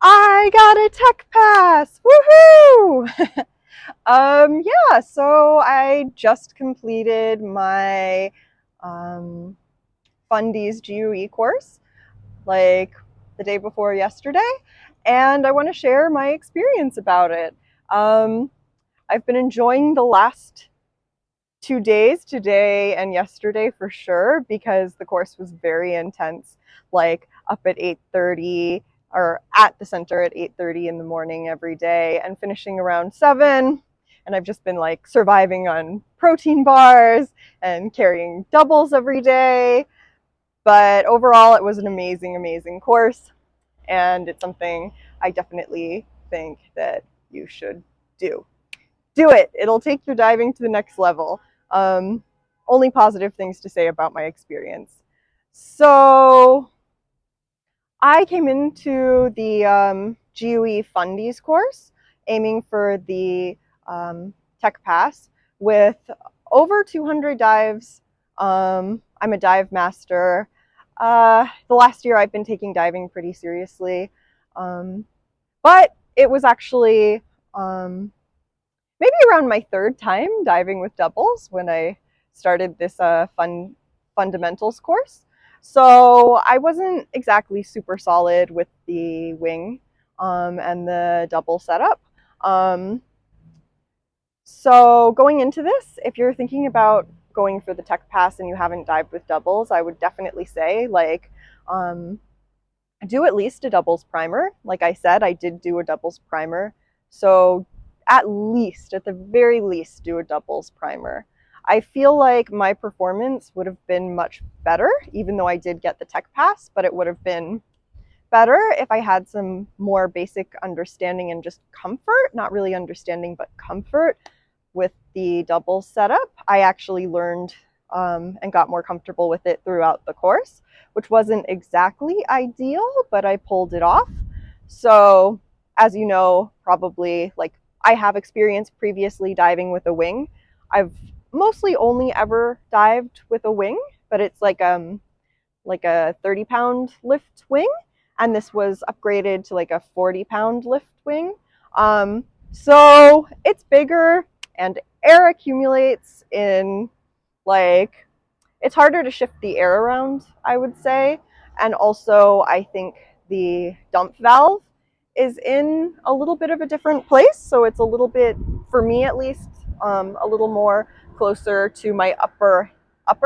I got a tech pass! Woohoo! Yeah, so I just completed my um, Fundies GUE course like the day before yesterday, and I want to share my experience about it. Um, I've been enjoying the last 2 days, today and yesterday for sure, because the course was very intense, like up at 8:30 or at the center at 8:30 in the morning every day and finishing around 7. And I've just been like surviving on protein bars and carrying doubles every day. But overall, it was an amazing, amazing course. And it's something I definitely think that you should do. Do it. It'll take your diving to the next level. Um, Only positive things to say about my experience. So I came into the GUE Fundies course, aiming for the Tech Pass with over 200 dives. I'm a dive master. The last year I've been taking diving pretty seriously, um, but it was actually maybe around my third time diving with doubles when I started this fundamentals course. So I wasn't exactly super solid with the wing and the double setup. Um, so going into this, if you're thinking about going for the tech pass and you haven't dived with doubles, I would definitely say um, do at least a doubles primer. Like I said, I did do a doubles primer. So at the very least, do a doubles primer. I feel like my performance would have been much better, even though I did get the tech pass, but it would have been better if I had some more basic understanding and just comfort, not really understanding, but comfort with the double setup. I actually learned and got more comfortable with it throughout the course, which wasn't exactly ideal, but I pulled it off. So, as you know, probably like I have experience previously diving with a wing. I've mostly only ever dived with a wing, but it's like a 30-pound lift wing, and this was upgraded to like a 40-pound lift wing. So it's bigger, and air accumulates in like it's harder to shift the air around, I would say. And also, I think the dump valve is in a little bit of a different place. So it's a little bit, for me at least, a little more closer to my upper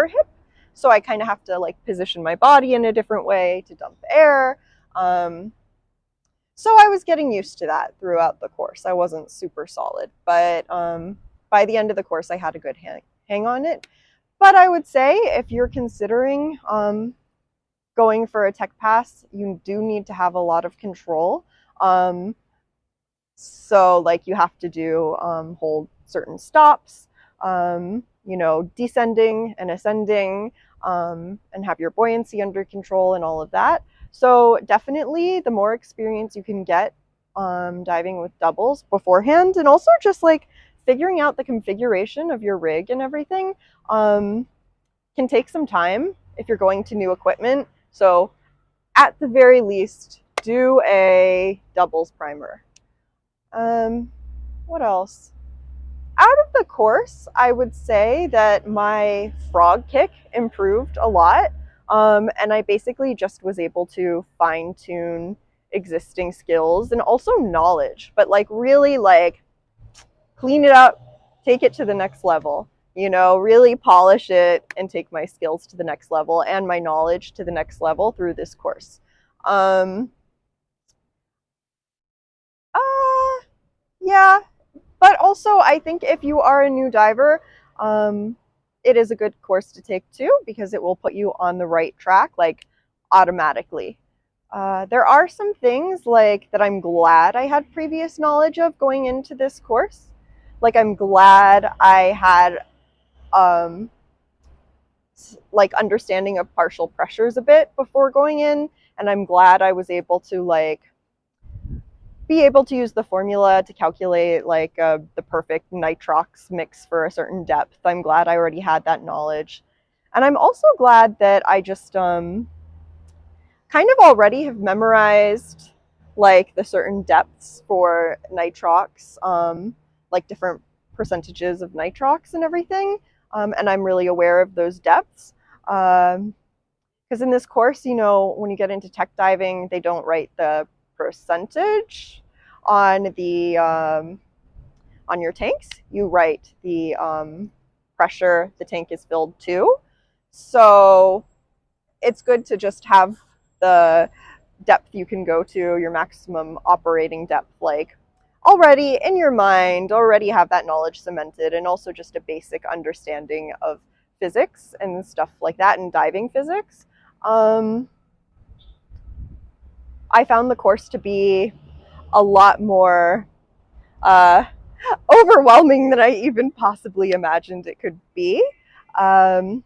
hip. So I kind of have to like position my body in a different way to dump air. Um, so I was getting used to that throughout the course. I wasn't super solid, but by the end of the course, I had a good hang on it. But I would say if you're considering going for a tech pass, you do need to have a lot of control. Um, so like you have to do hold certain stops, descending and ascending, and have your buoyancy under control and all of that. So definitely the more experience you can get diving with doubles beforehand, and also just like figuring out the configuration of your rig and everything, um, can take some time if you're going to new equipment. So at the very least, do a doubles primer. Um, what else? Out of the course, I would say that my frog kick improved a lot. And I basically just was able to fine tune existing skills and also knowledge, but like really like clean it up, take it to the next level, really polish it and take my skills to the next level and my knowledge to the next level through this course. Um, uh, yeah, but also I think if you are a new diver, um, it is a good course to take too, because it will put you on the right track, like automatically. There are some things like that I'm glad I had previous knowledge of going into this course. Like I'm glad I had um, like understanding of partial pressures a bit before going in, and I'm glad I was able to like be able to use the formula to calculate like the perfect nitrox mix for a certain depth. I'm glad I already had that knowledge, and I'm also glad that I just kind of already have memorized like the certain depths for nitrox, like different percentages of nitrox and everything. And I'm really aware of those depths. Because in this course, you know, when you get into tech diving, they don't write the percentage on the on your tanks. You write the pressure the tank is filled to. So it's good to just have the depth you can go to, your maximum operating depth, like already in your mind, already have that knowledge cemented, and also just a basic understanding of physics and stuff like that, and diving physics. I found the course to be a lot more uh, overwhelming than I even possibly imagined it could be, um,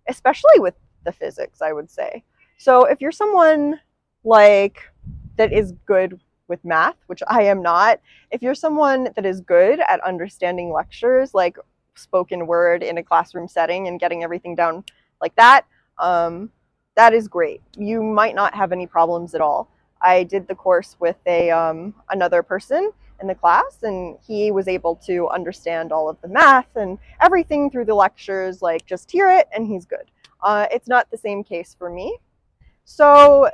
especially with the physics, I would say. So if you're someone like that is good with math, which I am not, if you're someone that is good at understanding lectures, like spoken word in a classroom setting and getting everything down like that, that is great. You might not have any problems at all. I did the course with another person in the class, and he was able to understand all of the math and everything through the lectures, like just hear it and he's good. It's not the same case for me. So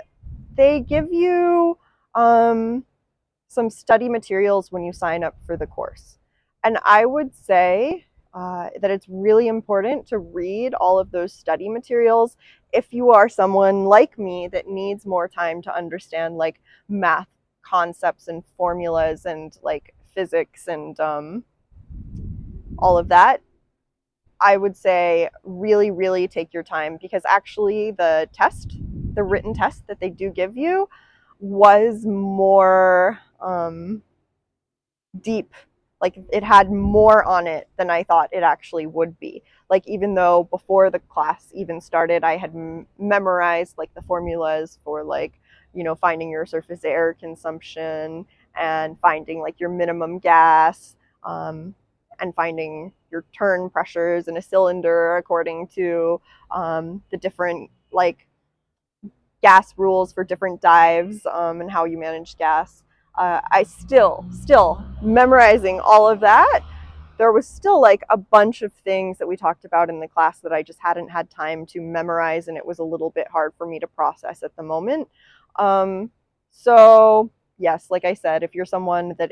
they give you some study materials when you sign up for the course. And I would say that it's really important to read all of those study materials if you are someone like me that needs more time to understand like math concepts and formulas and like physics and all of that. I would say really, really take your time, because actually the test, the written test that they do give you, was more deep. Like it had more on it than I thought it actually would be. Like even though before the class even started, I had memorized like the formulas for like, you know, finding your surface air consumption and finding like your minimum gas, and finding your turn pressures in a cylinder according to the different like gas rules for different dives, and how you manage gas. I still memorizing all of that. There was still like a bunch of things that we talked about in the class that I just hadn't had time to memorize, and it was a little bit hard for me to process at the moment. So yes, like I said, if you're someone that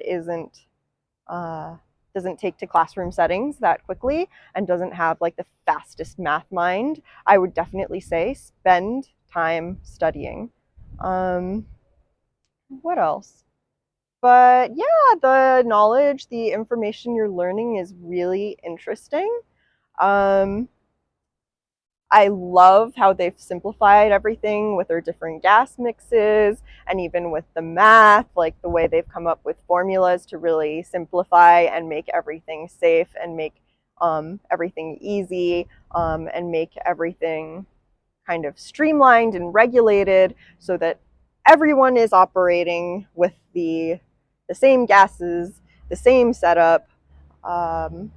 uh, doesn't take to classroom settings that quickly and doesn't have like the fastest math mind, I would definitely say spend time studying. Um, what else? But yeah, the knowledge, the information you're learning is really interesting. Um, I love how they've simplified everything with their different gas mixes, and even with the math, like the way they've come up with formulas to really simplify and make everything safe and make everything easy, and make everything kind of streamlined and regulated so that everyone is operating with the same gases, the same setup. Um,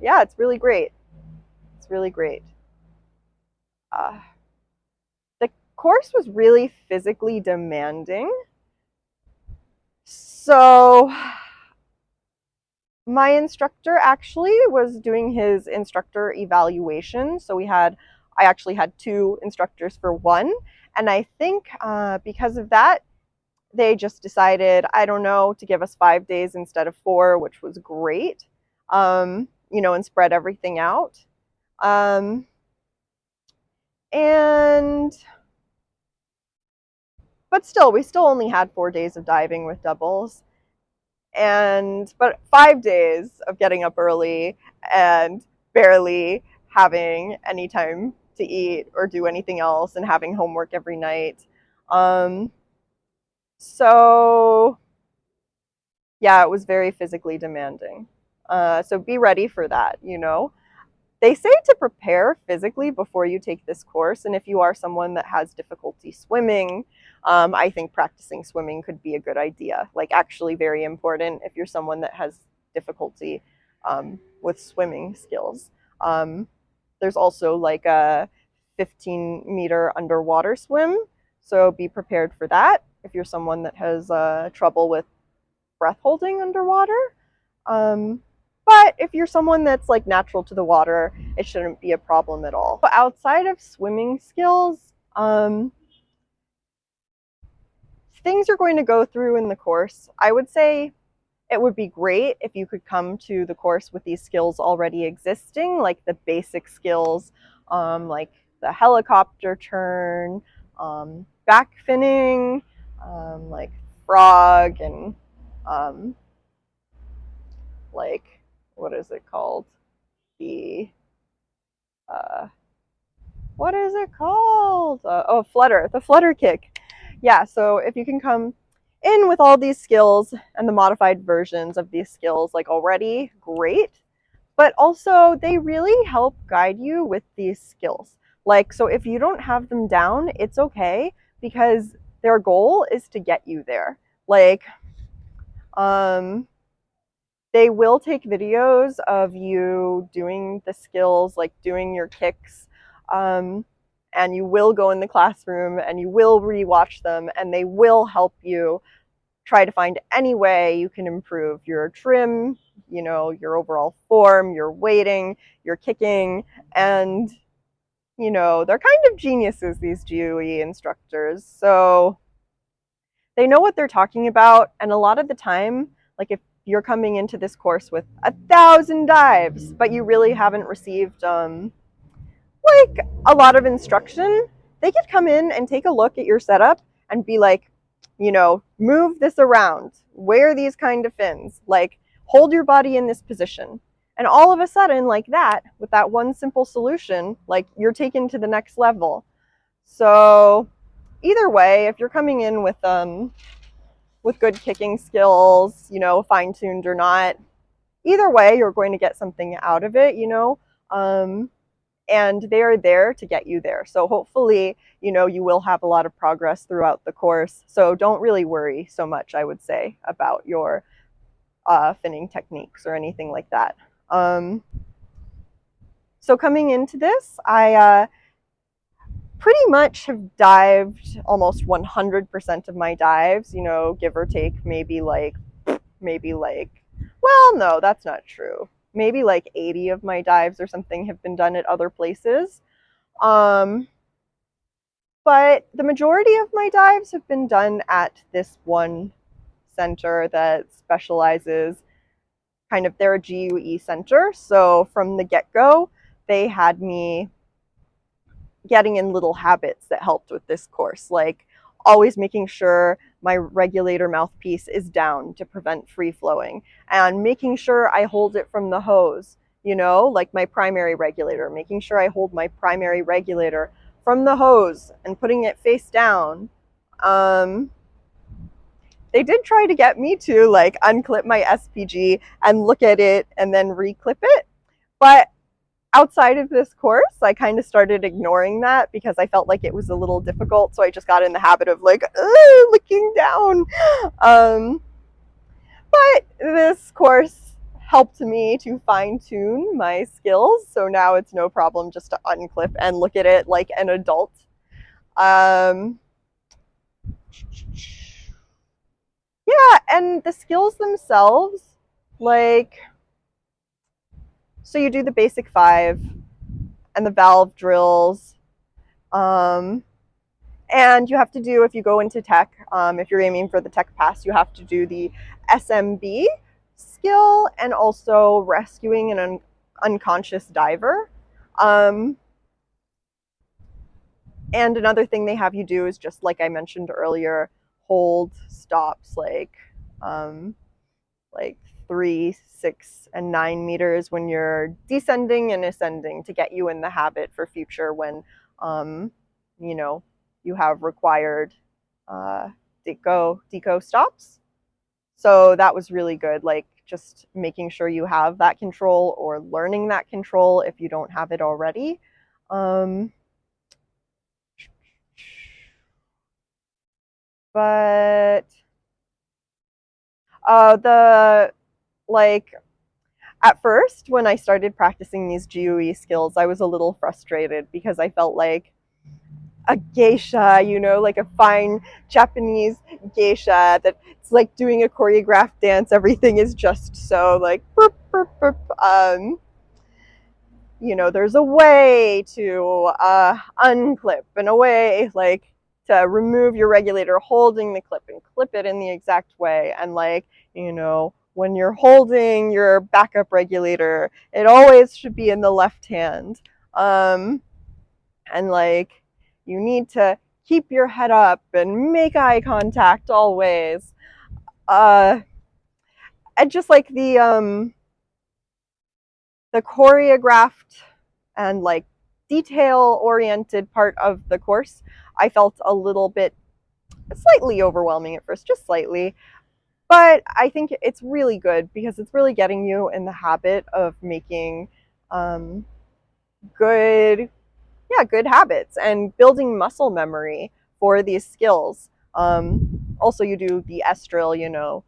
yeah, it's really great. It's really great. Uh, the course was really physically demanding. So my instructor actually was doing his instructor evaluation. So I actually had two instructors for one. And I think because of that, they just decided, I don't know, to give us 5 days instead of 4, which was great, you know, and spread everything out. Um, and but still, we still only had 4 days of diving with doubles, but 5 days of getting up early and barely having any time to eat or do anything else, and having homework every night. Um, so yeah, it was very physically demanding. So be ready for that, you know. They say to prepare physically before you take this course, and if you are someone that has difficulty swimming, I think practicing swimming could be a good idea. Like, actually, very important if you're someone that has difficulty with swimming skills. Um, there's also like a 15-meter underwater swim, so be prepared for that. if you're someone that has trouble with breath holding underwater. But if you're someone that's like natural to the water, it shouldn't be a problem at all. But outside of swimming skills, things you're going to go through in the course, I would say it would be great if you could come to the course with these skills already existing, like the basic skills, like the helicopter turn, back finning, like frog, and like, what is it called? The what is it called? Oh, flutter, the flutter kick. Yeah, so if you can come in with all these skills and the modified versions of these skills like already, great. But also they really help guide you with these skills. Like, so if you don't have them down, it's okay, because their goal is to get you there. Like, they will take videos of you doing the skills, like doing your kicks, and you will go in the classroom and you will rewatch them, and they will help you try to find any way you can improve your trim, you know, your overall form, your weighting, your kicking, and you know, they're kind of geniuses, these GUE instructors. So they know what they're talking about, and a lot of the time, like if you're coming into this course with 1,000 dives, but you really haven't received like a lot of instruction, they could come in and take a look at your setup and be like, you know, move this around, wear these kind of fins, like hold your body in this position. And all of a sudden, like that, with that one simple solution, like you're taken to the next level. So either way, if you're coming in with good kicking skills, you know, fine-tuned or not, either way, you're going to get something out of it, you know, and they are there to get you there. So hopefully, you know, you will have a lot of progress throughout the course. So don't really worry so much, I would say, about your finning techniques or anything like that. So coming into this, I pretty much have dived almost 100% of my dives, you know, give or take maybe like, well, no, that's not true. Maybe like 80 of my dives or something have been done at other places. But the majority of my dives have been done at this one center that specializes kind of, they're a GUE center. So from the get-go, they had me getting in little habits that helped with this course, like always making sure my regulator mouthpiece is down to prevent free flowing, and making sure I hold it from the hose, you know, like my primary regulator, making sure I hold my primary regulator from the hose and putting it face down. They did try to get me to like unclip my SPG and look at it and then reclip it, but outside of this course, I kind of started ignoring that because I felt like it was a little difficult. So I just got in the habit of like looking down. But this course helped me to fine tune my skills. So now it's no problem just to unclip and look at it like an adult. Yeah, and the skills themselves, like, so you do the basic 5 and the valve drills. And you have to do, if you go into tech, if you're aiming for the tech pass, you have to do the SMB skill and also rescuing an unconscious diver. And another thing they have you do is, just like I mentioned earlier, hold stops like 3, 6, and 9 meters when you're descending and ascending, to get you in the habit for future when, you know, you have required deco stops. So that was really good, like just making sure you have that control or learning that control if you don't have it already. But like, at first, when I started practicing these GUE skills, I was a little frustrated because I felt like a geisha, you know, like a fine Japanese geisha that it's like doing a choreographed dance. Everything is just so like burp, burp, burp. You know, there's a way to unclip and a way like to remove your regulator holding the clip and clip it in the exact way. And like, you know, when you're holding your backup regulator, it always should be in the left hand. And like, you need to keep your head up and make eye contact always. Uh, and just like the choreographed and like detail oriented part of the course, I felt a little bit slightly overwhelming at first, just slightly. But I think it's really good because it's really getting you in the habit of making um, good, yeah, good habits and building muscle memory for these skills. Also, you do the estrel, you know,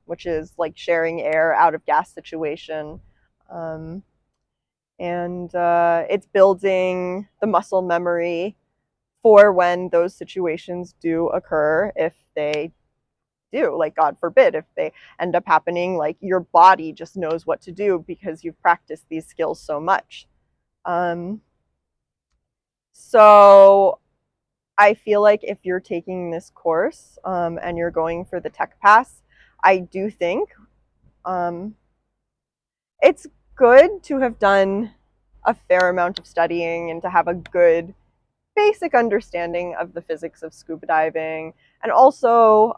which is like sharing air out of gas situation. Um, and it's building the muscle memory for when those situations do occur, if they do, like God forbid, if they end up happening, like your body just knows what to do because you've practiced these skills so much. Um, so I feel like if you're taking this course and you're going for the Tech Pass, I do think um, it's good to have done a fair amount of studying and to have a good basic understanding of the physics of scuba diving, and also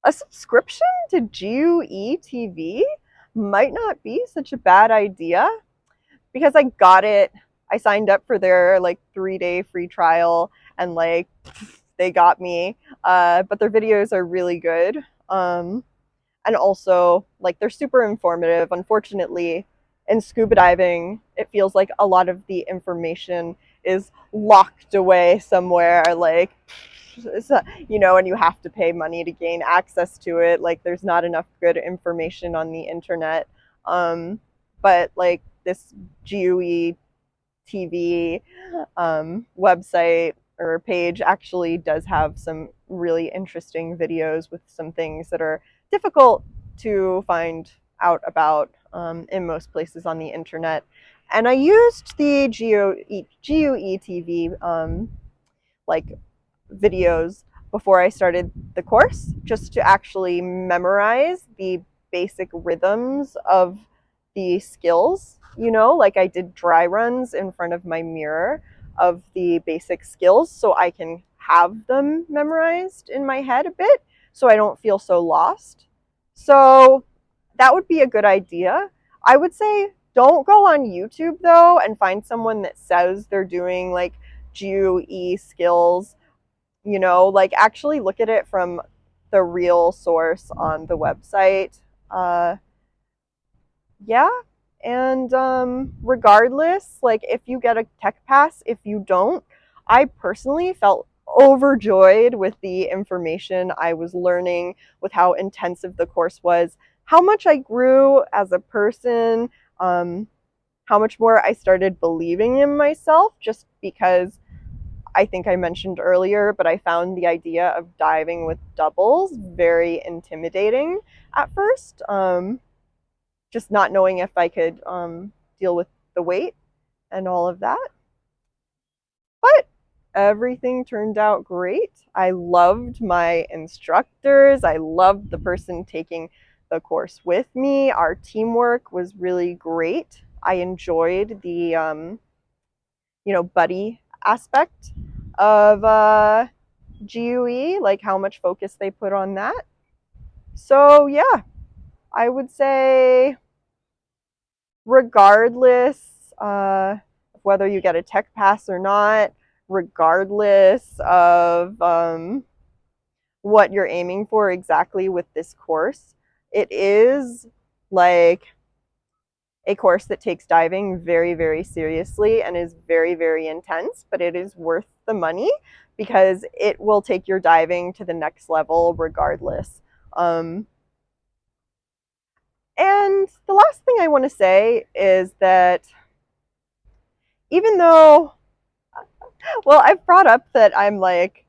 a subscription to GUE TV might not be such a bad idea because I got it. I signed up for their like 3-day free trial and like they got me. But their videos are really good. And also like they're super informative. Unfortunately, in scuba diving, it feels like a lot of the information is locked away somewhere, like, you know, and you have to pay money to gain access to it. Like there's not enough good information on the internet. But like this GUE TV website or page actually does have some really interesting videos with some things that are difficult to find out about in most places on the internet. And I used the GUE TV like videos before I started the course just to actually memorize the basic rhythms of the skills. You know, like I did dry runs in front of my mirror of the basic skills so I can have them memorized in my head a bit so I don't feel so lost. So that would be a good idea. I would say don't go on YouTube though and find someone that says they're doing like GUE skills, you know, like actually look at it from the real source on the website. Uh, yeah. And regardless, like if you get a tech pass, if you don't, I personally felt overjoyed with the information I was learning, with how intensive the course was, how much I grew as a person, how much more I started believing in myself just because I think I mentioned earlier, but I found the idea of diving with doubles very intimidating at first. Just not knowing if I could deal with the weight and all of that. But everything turned out great. I loved my instructors. I loved the person taking the course with me. Our teamwork was really great. I enjoyed the, you know, buddy aspect of GUE, like how much focus they put on that. So yeah, I would say regardless of whether you get a tech pass or not, regardless of what you're aiming for exactly with this course, it is like a course that takes diving very, very seriously and is very, very intense, but it is worth the money because it will take your diving to the next level regardless. And the last thing I want to say is that even though Well, I've brought up that I'm like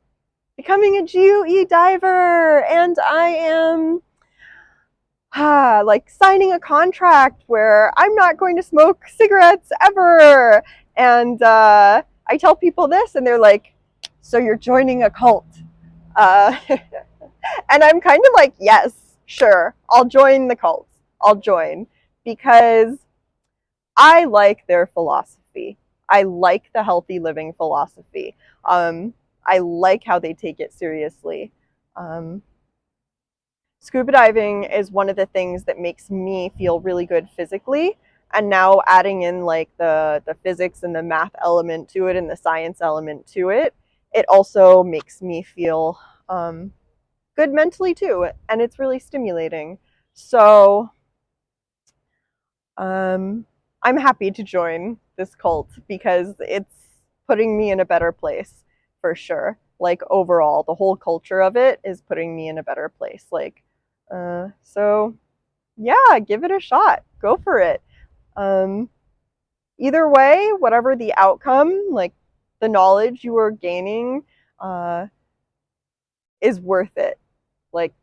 becoming a GUE diver, and I am like signing a contract where I'm not going to smoke cigarettes ever. And I tell people this, and they're like, "So you're joining a cult?" Uh, and I'm kind of like, "Yes, sure, I'll join the cult. I'll join because I like their philosophy. I like the healthy living philosophy. I like how they take it seriously. Um, Scuba diving is one of the things that makes me feel really good physically. And now adding in like the physics and the math element to it and the science element to it, it also makes me feel good mentally too. And it's really stimulating. So I'm happy to join this cult because it's putting me in a better place for sure. Like overall, the whole culture of it is putting me in a better place. Like, so yeah, give it a shot. Go for it. Um, Either way, whatever the outcome, like the knowledge you are gaining, uh, is worth it. Like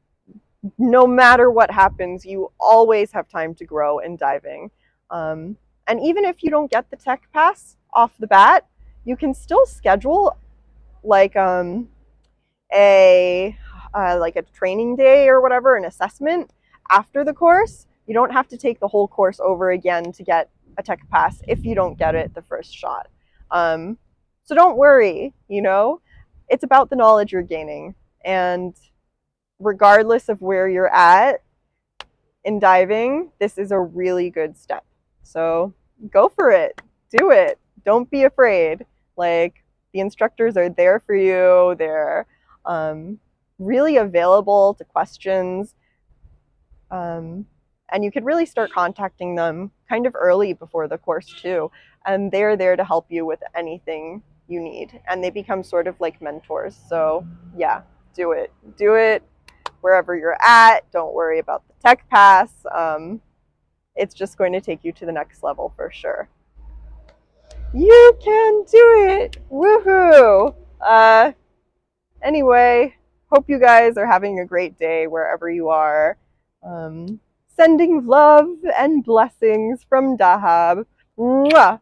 no matter what happens, you always have time to grow in diving. And even if you don't get the tech pass off the bat, you can still schedule like a like a training day or whatever, an assessment after the course. You don't have to take the whole course over again to get a tech pass if you don't get it the first shot. Um, so don't worry, you know, it's about the knowledge you're gaining. And regardless of where you're at in diving, this is a really good step. So go for it. Do it. Don't be afraid. Like the instructors are there for you. They're really available to questions. And you could really start contacting them kind of early before the course too. And they're there to help you with anything you need. And they become sort of like mentors. So yeah, do it. Do it wherever you're at. Don't worry about the tech pass. It's just going to take you to the next level for sure. You can do it! Woohoo! Anyway, hope you guys are having a great day wherever you are. Sending love and blessings from Dahab. Mwah!